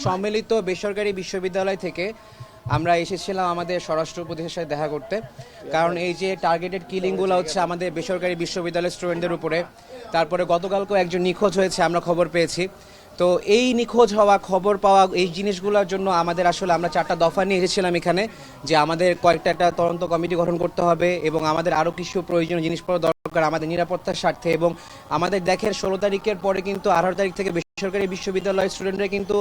সম্মিলিত বেসরকারি বিশ্ববিদ্যালয় থেকে আমরা এসেছিলাম আমাদের স্বরাষ্ট্র উপদেষ্টার সাথে দেখা করতে। কারণ এই যে টার্গেটেড কিলিংগুলো হচ্ছে আমাদের বেসরকারি বিশ্ববিদ্যালয়ের স্টুডেন্টদের উপরে। তারপরে গতকালকেও একজন নিখোঁজ হয়েছে, আমরা খবর পেয়েছি। তো এই নিখোঁজ হওয়া, খবর পাওয়া, এই জিনিসগুলোর জন্য আমাদের আসলে আমরা 4টা দফা নিয়ে এসেছিলাম এখানে, যে আমাদের একটা তদন্ত কমিটি গঠন করতে হবে এবং আমাদের আরও কিছু প্রয়োজনীয় জিনিসপত্র দরকার আমাদের নিরাপত্তার স্বার্থে। এবং আমাদের দেখেন 16 তারিখের পরে কিন্তু 18 তারিখ থেকে বেসরকারি বিশ্ববিদ্যালয়ের স্টুডেন্টরা কিন্তু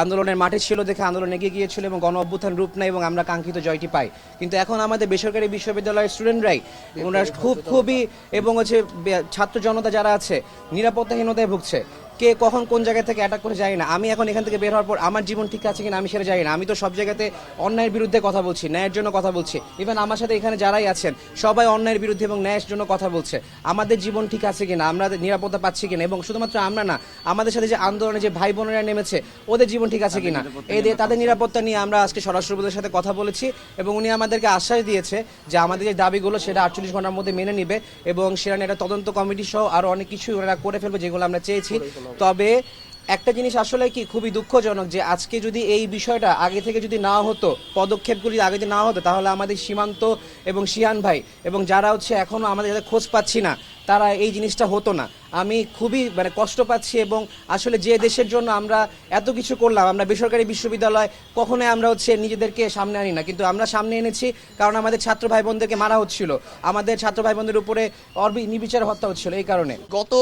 আন্দোলনের মাঠে ছিল দেখে আন্দোলন এগিয়ে গিয়েছিল এবং গণ অভ্যুত্থান রূপ নেয় এবং আমরা কাঙ্ক্ষিত জয়টি পাই। কিন্তু এখন আমাদের বেসরকারি বিশ্ববিদ্যালয়ের স্টুডেন্টরাই ওনারা খুবই এবং হচ্ছে ছাত্র জনতা যারা আছে নিরাপত্তাহীনতায় ভুগছে। কে কখন কোন জায়গা থেকে অ্যাটাক করে যায় না। আমি এখন এখান থেকে বের হওয়ার পর আমার জীবন ঠিক আছে কিনা আমি সেটা জানি না। আমি তো সব জায়গাতে অন্যায়ের বিরুদ্ধে কথা বলছি, ন্যায়ের জন্য কথা বলছি। ইভেন আমার সাথে এখানে যারাই আছেন সবাই অন্যায়ের বিরুদ্ধে এবং ন্যায়ের জন্য কথা বলছে। আমাদের জীবন ঠিক আছে কিনা, আমরা নিরাপত্তা পাচ্ছি কিনা, এবং শুধুমাত্র আমরা না, আমাদের সাথে যে আন্দোলনে যে ভাই বোনেরা নেমেছে ওদের জীবন ঠিক আছে কিনা, তাদের নিরাপত্তা নিয়ে আমরা আজকে স্বরাষ্ট্র উপদেষ্টার সাথে কথা বলেছি এবং উনি আমাদেরকে আশ্বাস দিয়েছে যে আমাদের যে দাবিগুলো সেটা 48 ঘন্টার মধ্যে মেনে নিবে এবং সেটা নিয়ে একটা তদন্ত কমিটি সহ আরো অনেক কিছু ওরা করে ফেলবে যেগুলো আমরা চেয়েছি। তবে একটা জিনিস আসলে কি খুবই দুঃখজনক যে আজকে যদি এই বিষয়টা আগে থেকে যদি না হতো, পদক্ষেপগুলি আগে যদি না হতো, তাহলে আমাদের সীমান্ত এবং শিহান ভাই এবং যারা হচ্ছে এখনো আমাদের যাদের খোঁজ পাচ্ছি না তারা এই জিনিসটা হতো না। আমি খুবই কষ্ট পাচ্ছি এবং আসলে যে দেশের জন্য আমরা এত কিছু করলাম, আমরা বেসরকারি বিশ্ববিদ্যালয় কখনোই আমরা হচ্ছে নিজেদেরকে সামনে আনি না, কিন্তু আমরা সামনে এনেছি কারণ আমাদের ছাত্র ভাই বোনদেরকে মারা হচ্ছিল, আমাদের ছাত্র ভাই বোনদের উপরে নির্বিচার হত্যা হচ্ছিল। এই কারণে গত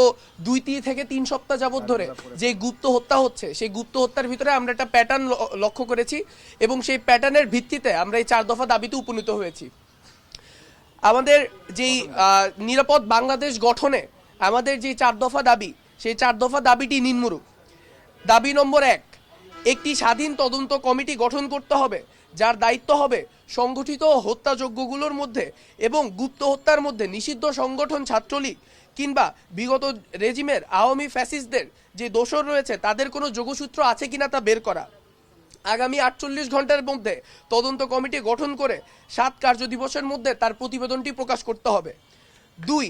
2 থেকে 3 সপ্তাহ যাবত ধরে যে গুপ্ত হত্যা হচ্ছে সেই গুপ্ত হত্যার ভিতরে আমরা একটা প্যাটার্ন লক্ষ্য করেছি এবং সেই প্যাটার্নের ভিত্তিতে আমরা এই 4 দফা দাবিতে উপনীত হয়েছি। আমাদের যেই নিরাপদ বাংলাদেশ গঠনে আমাদের যে 4 দফা দাবি, সেই 4 দফা দাবিটি নিম্নরূপ। দাবি নম্বর 1, একটি স্বাধীন তদন্ত কমিটি গঠন করতে হবে যার দায়িত্ব হবে সংগঠিত হত্যাযজ্ঞগুলোর মধ্যে এবং গুপ্ত হত্যার মধ্যে নিষিদ্ধ সংগঠন ছাত্রলীগ কিংবা বিগত রেজিমের আওয়ামী ফ্যাসিস্টদের যে দোষর রয়েছে তাদের কোনো যোগসূত্র আছে কিনা তা বের করা। আগামী 48 ঘন্টার মধ্যে তদন্ত কমিটি গঠন করে 7 কার্য দিবসের মধ্যে তার প্রতিবেদনটি প্রকাশ করতে হবে। 2,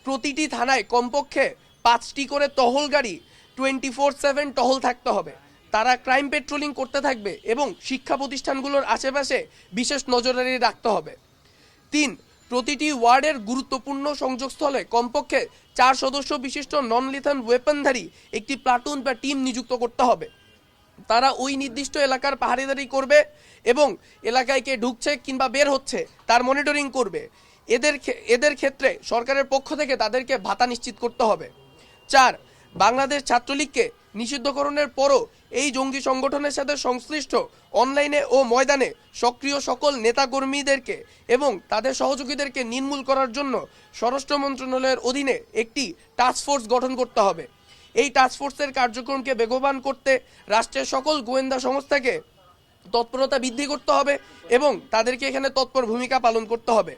প্রতিটি থানায় কমপক্ষে 5টি করে টহল গাড়ি 24/7 টহল থাকতে হবে। তারা ক্রাইম পেট্রোলিং করতে থাকবে এবং শিক্ষা প্রতিষ্ঠানগুলোর আশেপাশে বিশেষ নজরদারি রাখতে হবে। 3, প্রতিটি ওয়ার্ডের গুরুত্বপূর্ণ সংযোগস্থলে কমপক্ষে 4 সদস্য বিশিষ্ট নন লিথাল ওয়েপনধারী একটি প্লাটুন বা টিম নিযুক্ত করতে হবে। তারা ওই নির্দিষ্ট এলাকার পাহারাদারি করবে এবং এলাকায় কে ঢুকছে কিংবা বের হচ্ছে তার মনিটরিং করবে। এদের ক্ষেত্রে সরকারের পক্ষ থেকে তাদেরকে ভাতা নিশ্চিত করতে হবে। 4, বাংলাদেশ ছাত্রলীগকে নিষিদ্ধকরণের পরও এই জঙ্গি সংগঠনের সাথে সংশ্লিষ্ট অনলাইনে ও ময়দানে সক্রিয় সকল নেতাকর্মীদেরকে এবং তাদের সহযোগীদেরকে নির্মূল করার জন্য স্বরাষ্ট্র মন্ত্রণালয়ের অধীনে একটি টাস্কফোর্স গঠন করতে হবে। এই টাস্কফোর্সের কার্যক্রমকে বেগবান করতে রাষ্ট্রের সকল গোয়েন্দা সংস্থাকে তৎপরতা বৃদ্ধি করতে হবে এবং তাদেরকে এখানে তৎপর ভূমিকা পালন করতে হবে।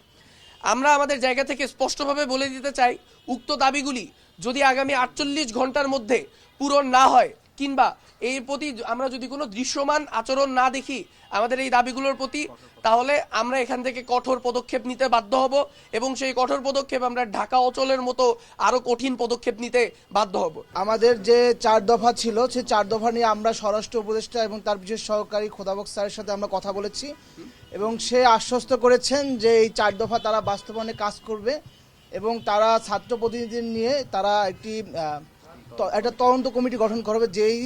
আমরা আমাদের জায়গা থেকে স্পষ্টভাবে বলে দিতে চাই, উক্ত দাবিগুলি যদি আগামী 48 ঘন্টার মধ্যে পূরণ না হয় কিংবা এর প্রতি আমরা যদি কোনো দৃশ্যমান আচরণ না দেখি আমাদের এই দাবিগুলোর প্রতি, তাহলে আমরা এখান থেকে কঠোর পদক্ষেপ নিতে বাধ্য হব এবং সেই কঠোর পদক্ষেপ আমরা ঢাকা অচলের মতো আরো কঠিন পদক্ষেপ নিতে বাধ্য হব। আমাদের যে 4 দফা ছিল সেই 4 দফা নিয়ে আমরা স্বরাষ্ট্র উপদেষ্টা এবং তার বিশেষ সহকারী খোদাবক স্যারের সাথে আমরা কথা বলেছি এবং সে আশ্বস্ত করেছেন যে এই 4 দফা তারা বাস্তবায়নে কাজ করবে এবং তারা ছাত্র প্রতিনিধি নিয়ে তারা একটা তদন্ত কমিটি গঠন করবে। যেই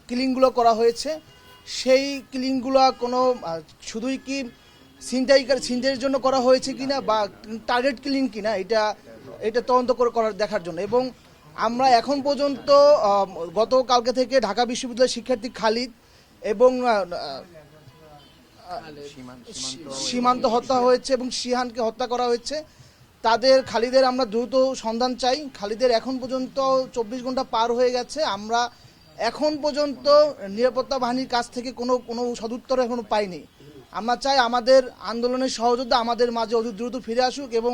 কিলিংগুলো করা হয়েছে সেই কিলিংগুলো কোনো শুধুই কি ছিনতাইয়ের জন্য করা হয়েছে কিনা বা টার্গেট কিলিং কিনা এটা তদন্ত করে দেখার জন্য। এবং আমরা এখন পর্যন্ত গতকালকে থেকে ঢাকা বিশ্ববিদ্যালয়ের শিক্ষার্থী খালিদ এবং সীমান্ত হত্যা হয়েছে এবং শিহানকে হত্যা করা হয়েছে, খালিদের আমরা দ্রুত সন্ধান চাই। খালিদের এখন পর্যন্ত 24 ঘন্টা পার হয়ে গেছে, আমরা এখন পর্যন্ত নিরাপত্তা বাহিনীর কাছ থেকে কোনো সদুত্তর এখনো পাইনি। আমরা চাই আমাদের আন্দোলনের সহযোদ্ধা আমাদের মাঝে অতি দ্রুত ফিরে আসুক এবং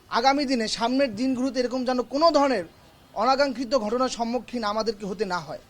আগামী দিনে সামনের দিনগুলোতে এরকম যেন কোনো ধরনের অনাকাঙ্ক্ষিত ঘটনার সম্মুখীন আমাদেরকে হতে না হয়।